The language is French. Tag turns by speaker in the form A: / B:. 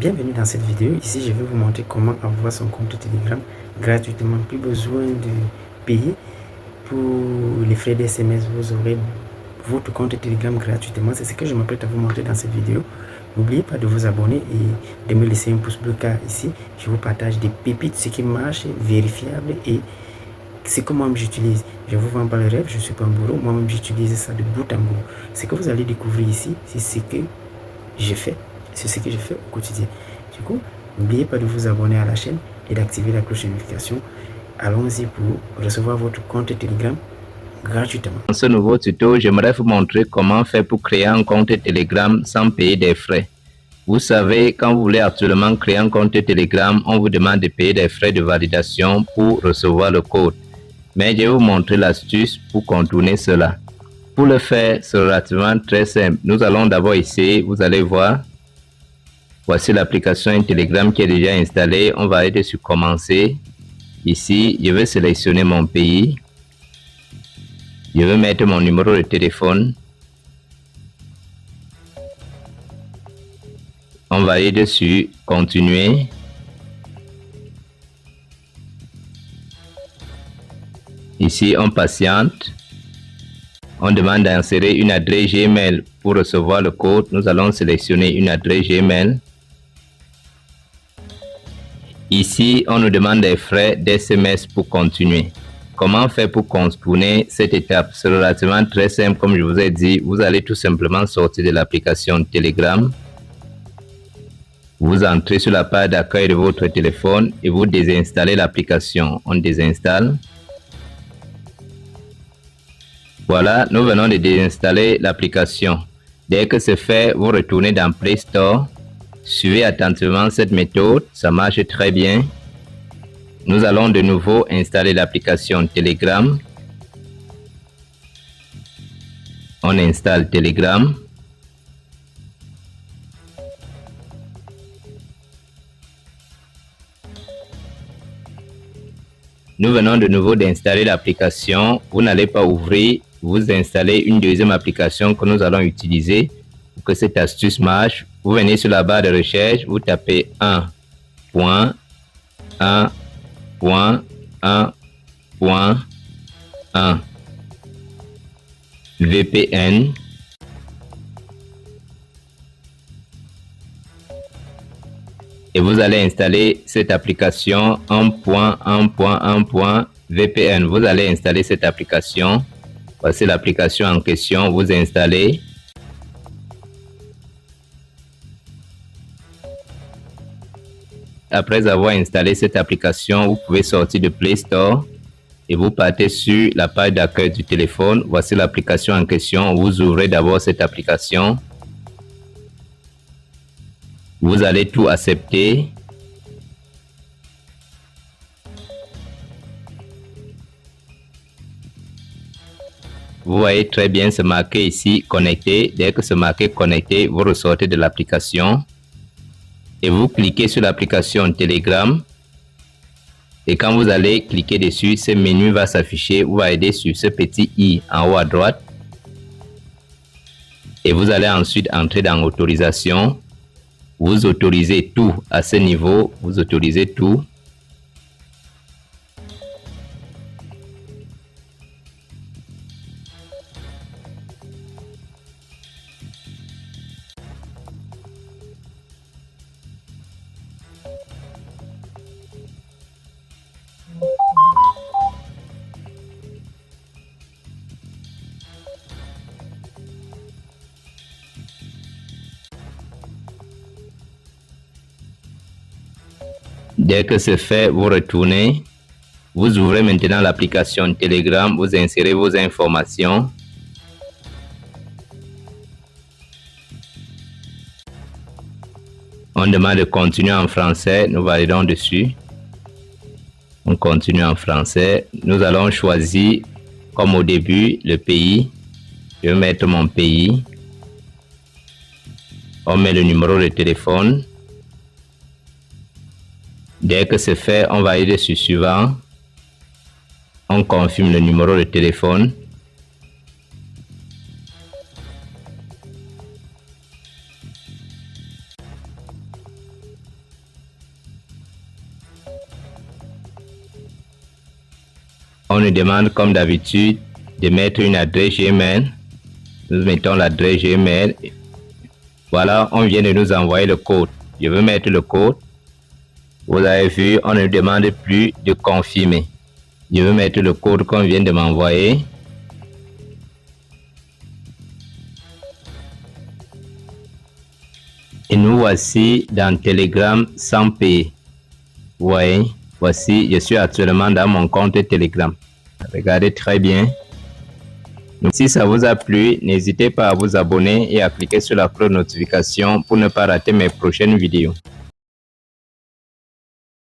A: Bienvenue dans cette vidéo. Ici, je vais vous montrer comment avoir son compte Telegram gratuitement. Plus besoin de payer pour les frais d'SMS. Vous aurez votre compte Telegram gratuitement. C'est ce que je m'apprête à vous montrer dans cette vidéo. N'oubliez pas de vous abonner et de me laisser un pouce bleu car ici, je vous partage des pépites, ce qui marche, vérifiable et c'est que moi-même j'utilise. Je vous vends pas le rêve, je suis pas un bourreau. Moi-même j'utilise ça de bout en bout. Ce que vous allez découvrir ici, c'est ce que je fais. C'est ce que je fais au quotidien. Du coup, n'oubliez pas de vous abonner à la chaîne et d'activer la cloche de notification. Allons-y pour recevoir votre compte Telegram gratuitement.
B: Dans ce nouveau tuto, j'aimerais vous montrer comment faire pour créer un compte Telegram sans payer des frais. Vous savez, quand vous voulez actuellement créer un compte Telegram, on vous demande de payer des frais de validation pour recevoir le code. Mais je vais vous montrer l'astuce pour contourner cela. Pour le faire, c'est relativement très simple. Nous allons d'abord ici, vous allez voir, voici l'application Telegram qui est déjà installée. On va aller sur commencer. Ici, je vais sélectionner mon pays. Je vais mettre mon numéro de téléphone. On va aller dessus, continuer. Ici, on patiente. On demande d'insérer une adresse Gmail pour recevoir le code. Nous allons sélectionner une adresse Gmail. Ici, on nous demande des frais d'SMS pour continuer. Comment faire pour contourner cette étape? C'est relativement très simple, comme je vous ai dit. Vous allez tout simplement sortir de l'application Telegram. Vous entrez sur la page d'accueil de votre téléphone et vous désinstallez l'application. On désinstalle. Voilà, nous venons de désinstaller l'application. Dès que c'est fait, vous retournez dans Play Store. Suivez attentivement cette méthode, ça marche très bien. Nous allons de nouveau installer l'application Telegram. On installe Telegram. Nous venons de nouveau d'installer l'application. Vous n'allez pas ouvrir, vous installez une deuxième application que nous allons utiliser pour que cette astuce marche. Vous venez sur la barre de recherche, vous tapez 1.1.1.1 VPN. Et vous allez installer cette application 1.1.1.VPN. Vous allez installer cette application. Voici l'application en question. Vous installez. Après avoir installé cette application, vous pouvez sortir de Play Store et vous partez sur la page d'accueil du téléphone. Voici l'application en question. Vous ouvrez d'abord cette application. Vous allez tout accepter. Vous voyez très bien, c'est marqué ici connecté. Dès que c'est marqué connecté, vous ressortez de l'application et vous cliquez sur l'application Telegram. Et quand vous allez cliquer dessus, ce menu va s'afficher. Vous allez aller sur ce petit i en haut à droite et vous allez ensuite entrer dans autorisation. Vous autorisez tout à ce niveau, vous autorisez tout. Dès que c'est fait, vous retournez. Vous ouvrez maintenant l'application Telegram, vous insérez vos informations. On demande de continuer en français, nous validons dessus. On continue en français. Nous allons choisir, comme au début, le pays. Je vais mettre mon pays. On met le numéro de téléphone. Dès que c'est fait, on va aller sur suivant. On confirme le numéro de téléphone. On nous demande comme d'habitude de mettre une adresse Gmail. Nous mettons l'adresse Gmail. Voilà, on vient de nous envoyer le code. Je veux mettre le code. Vous avez vu, on ne demande plus de confirmer. Je veux mettre le code qu'on vient de m'envoyer. Et nous voici dans Telegram sans payer. Vous voyez, voici, je suis actuellement dans mon compte Telegram. Regardez très bien. Donc, si ça vous a plu, n'hésitez pas à vous abonner et à cliquer sur la cloche de notification pour ne pas rater mes prochaines vidéos.